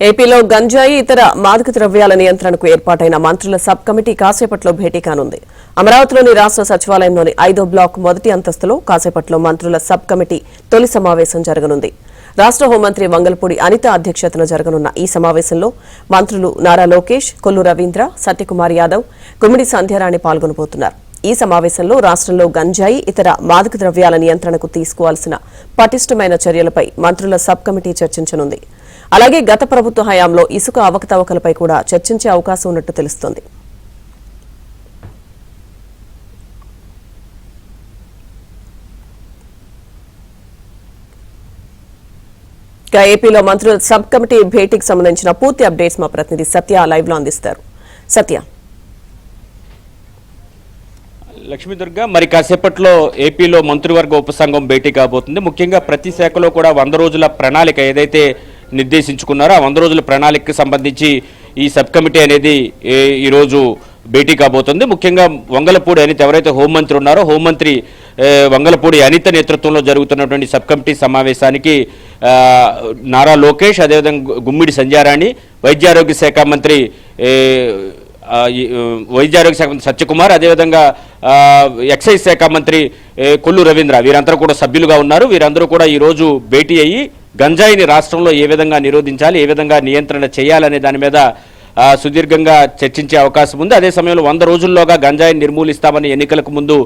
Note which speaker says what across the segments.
Speaker 1: ఏపీలో గంజాయి ఇతర మాదక ద్రవ్యాల నియంత్రణకు ఏర్పాటైన మంత్రుల సబ్ కమిటీ కాసేపట్లో భేటీ కానుంది. అమరావతిలోని రాష్ట్ర సచివాలయంలోని 5వ బ్లాక్ మొదటి అంతస్తులో కాసేపట్లో మంత్రుల సబ్ కమిటీ తొలి సమావేశం జరగనుంది. రాష్ట్ర హోంమంత్రి వంగలపూడి అనిత అధ్యక్షతన జరగనున్న ఈ సమావేశంలో మంత్రులు నారా లోకేష్, కొల్లు రవీంద్ర, సత్యకుమార్ యాదవ్, గుమ్మిడి సంధ్యారాణి పాల్గొనబోతున్నారు. ఈ సమావేశంలో రాష్ట్రంలో గంజాయి ఇతర మాదక ద్రవ్యాల నియంత్రణకు తీసుకోవాల్సిన పటిష్టమైన చర్యలపై మంత్రుల సబ్ కమిటీ చర్చించనుంది. అలాగే గత ప్రభుత్వ హయాంలో ఇసుక అవకతవకలపై కూడా చర్చించే అవకాశం ఉన్నట్టు తెలుస్తోంది. ఏపీలో మంత్రుల సబ్ కమిటీ భేటీకి సంబంధించిన పూర్తి అప్డేట్స్ మా ప్రతినిధి సత్య లైవ్ లో అందిస్తారు. సత్య,
Speaker 2: లక్ష్మీదుర్గ, మరి కాసేపట్లో ఏపీలో మంత్రివర్గ ఉపసంఘం భేటీ కాబోతుంది. ముఖ్యంగా ప్రతి శాఖలో కూడా 100 రోజుల ప్రణాళిక ఏదైతే నిర్దేశించుకున్నారో ఆ 100 రోజుల ప్రణాళికకు సంబంధించి ఈ సబ్ కమిటీ అనేది ఈరోజు భేటీ కాబోతుంది. ముఖ్యంగా వంగలపూడి అనిత ఎవరైతే హోంమంత్రి ఉన్నారో హోంమంత్రి వంగలపూడి అనిత నేతృత్వంలో జరుగుతున్నటువంటి సబ్ కమిటీ సమావేశానికి నారా లోకేష్, అదేవిధంగా గుమ్మిడి సంధ్యారాణి, వైద్యారోగ్య శాఖ మంత్రి సత్యకుమార్, అదేవిధంగా ఎక్సైజ్ శాఖ మంత్రి కొల్లు రవీంద్ర వీరందరూ కూడా సభ్యులుగా ఉన్నారు. వీరందరూ కూడా ఈరోజు భేటీ అయ్యి గంజాయిని రాష్ట్రంలో ఏ విధంగా నిరోధించాలి, ఏ విధంగా నియంత్రణ చేయాలనే దాని మీద సుదీర్ఘంగా చర్చించే అవకాశం ఉంది. అదే సమయంలో 100 రోజుల్లోగా గంజాయిని నిర్మూలిస్తామని ఎన్నికలకు ముందు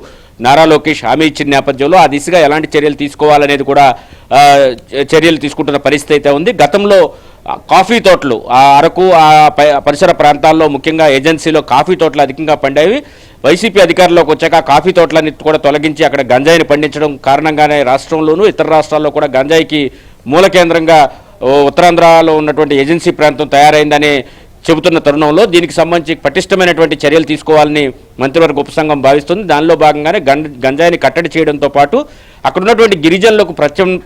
Speaker 2: నారా లోకేష్ హామీ ఇచ్చిన నేపథ్యంలో ఆ దిశగా ఎలాంటి చర్యలు తీసుకోవాలనేది కూడా చర్యలు తీసుకుంటున్న పరిస్థితి అయితే ఉంది. గతంలో కాఫీ తోటలు అరకు పరిసర ప్రాంతాల్లో ముఖ్యంగా ఏజెన్సీలో కాఫీ తోటలు అధికంగా పండేవి. వైసీపీ అధికారంలోకి వచ్చాక కాఫీ తోటలన్నీ కూడా తొలగించి అక్కడ గంజాయిని పండించడం కారణంగానే రాష్ట్రంలోనూ ఇతర రాష్ట్రాల్లో కూడా గంజాయికి మూల కేంద్రంగా ఉత్తరాంధ్రలో ఉన్నటువంటి ఏజెన్సీ ప్రాంతం తయారైందనే చెబుతున్న తరుణంలో దీనికి సంబంధించి పటిష్టమైనటువంటి చర్యలు తీసుకోవాలని మంత్రివర్గ ఉపసంఘం భావిస్తుంది. దానిలో భాగంగానే గంజాయిని కట్టడి చేయడంతో పాటు అక్కడ ఉన్నటువంటి గిరిజనులకు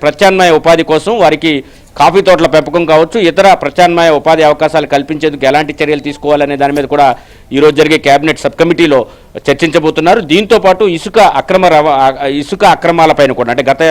Speaker 2: ప్రత్యామ్నాయ ఉపాధి కోసం వారికి కాఫీ తోటల పెంపకం కావచ్చు, ఇతర ప్రత్యామ్నాయ ఉపాధి అవకాశాలు కల్పించేందుకు ఎలాంటి చర్యలు తీసుకోవాలనే దాని మీద కూడా ఈరోజు జరిగే కేబినెట్ సబ్ కమిటీలో చర్చించబోతున్నారు. దీంతో పాటు ఇసుక అక్రమాలపైన కూడా అంటే గత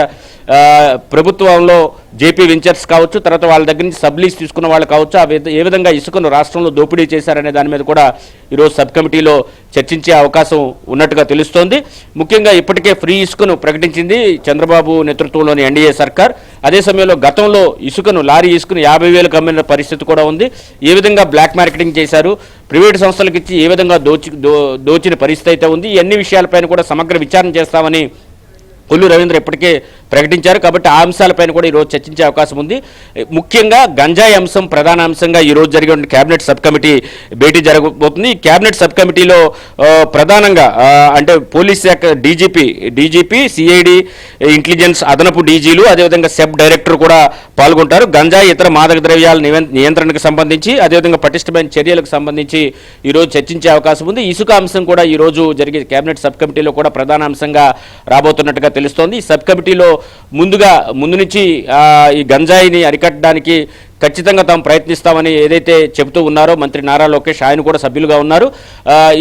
Speaker 2: ప్రభుత్వంలో జేపీ వెంచర్స్ కావచ్చు, తర్వాత వాళ్ళ దగ్గర నుంచి సబ్లీస్ తీసుకున్న వాళ్ళు కావచ్చు, ఏ విధంగా ఇసుకను రాష్ట్రంలో దోపిడీ చేశారనే దాని మీద కూడా ఈరోజు సబ్ కమిటీలో చర్చించే అవకాశం ఉన్నట్టుగా తెలుస్తోంది. ముఖ్యంగా ఇప్పటికే ఫ్రీ ఇసుకను ప్రకటించింది చంద్రబాబు నేతృత్వంలోని ఎన్డీఏ సర్కార్. అదే సమయంలో గతంలో లారీ ఇసుకను 50,000కు అమ్మిన పరిస్థితి కూడా ఉంది. ఏ విధంగా బ్లాక్ మార్కెటింగ్ చేశారు, ప్రైవేటు సంస్థలకు ఇచ్చి ఏ విధంగా దోచిన పరిస్థితి అయితే ఉంది. ఈ అన్ని విషయాలపైన కూడా సమగ్ర విచారణ చేస్తామని కొల్లు రవీంద్ర ఇప్పటికే ప్రకటించారు. కాబట్టి ఆ అంశాలపైన కూడా ఈరోజు చర్చించే అవకాశం ఉంది. ముఖ్యంగా గంజాయి అంశం ప్రధాన అంశంగా ఈరోజు జరిగే కేబినెట్ సబ్ కమిటీ భేటీ జరగబోతుంది. ఈ కేబినెట్ సబ్ కమిటీలో ప్రధానంగా అంటే పోలీస్ శాఖ డీజీపీ, సిఐడి, ఇంటెలిజెన్స్ అదనపు డీజీలు, అదేవిధంగా సెబ్ డైరెక్టర్ కూడా పాల్గొంటారు. గంజాయి ఇతర మాదక ద్రవ్యాల నియంత్రణకు సంబంధించి, అదేవిధంగా పటిష్టమైన చర్యలకు సంబంధించి ఈరోజు చర్చించే అవకాశం ఉంది. ఇసుక అంశం కూడా ఈరోజు జరిగే కేబినెట్ సబ్ కమిటీలో కూడా ప్రధాన అంశంగా రాబోతున్నట్టుగా తెలుస్తోంది. ఈ సబ్ కమిటీలో ముందు నుంచి ఈ గంజాయిని అరికట్టడానికి ఖచ్చితంగా తాము ప్రయత్నిస్తామని ఏదైతే చెబుతూ ఉన్నారో మంత్రి నారా లోకేష్, ఆయన కూడా సభ్యులుగా ఉన్నారు.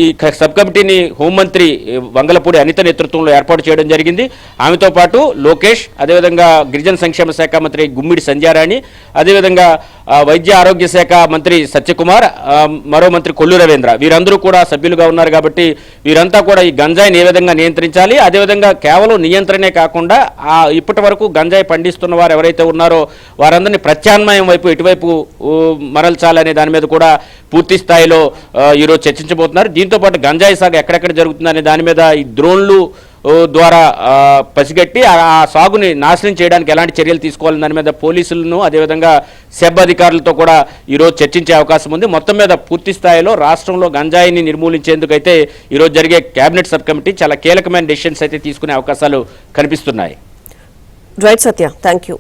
Speaker 2: ఈ సబ్ కమిటీని హోంమంత్రి వంగలపూడి అనిత నేతృత్వంలో ఏర్పాటు చేయడం జరిగింది. ఆమెతో పాటు లోకేష్, అదేవిధంగా గిరిజన సంక్షేమ శాఖ మంత్రి గుమ్మిడి సంధ్యారాణి, అదేవిధంగా వైద్య ఆరోగ్య శాఖ మంత్రి సత్యకుమార్, మరో మంత్రి కొల్లు రవీంద్ర వీరందరూ కూడా సభ్యులుగా ఉన్నారు. కాబట్టి వీరంతా కూడా ఈ గంజాయిని ఏ విధంగా నియంత్రించాలి, అదేవిధంగా కేవలం నియంత్రణే కాకుండా ఇప్పటి వరకు గంజాయి పండిస్తున్న వారు ఎవరైతే ఉన్నారో వారందరినీ ప్రత్యామ్నాయం వైపు ఎటువైపు మరల్చాలనే దాని మీద కూడా పూర్తి స్థాయిలో ఈరోజు చర్చించబోతున్నారు. దీంతో పాటు గంజాయి సాగు ఎక్కడెక్కడ జరుగుతుందనే దాని మీద ఈ డ్రోన్లు ద్వారా పసిగట్టి ఆ సాగుని నాశనం చేయడానికి ఎలాంటి చర్యలు తీసుకోవాలని దాని మీద పోలీసులను, అదేవిధంగా సెబ్ అధికారులతో కూడా ఈరోజు చర్చించే అవకాశం ఉంది. మొత్తం మీద పూర్తి స్థాయిలో రాష్ట్రంలో గంజాయిని నిర్మూలించేందుకైతే ఈరోజు జరిగే కేబినెట్ సబ్ కమిటీ చాలా కీలకమైన డెసిషన్స్ అయితే తీసుకునే అవకాశాలు కనిపిస్తున్నాయి.
Speaker 1: Right Satya, thank you.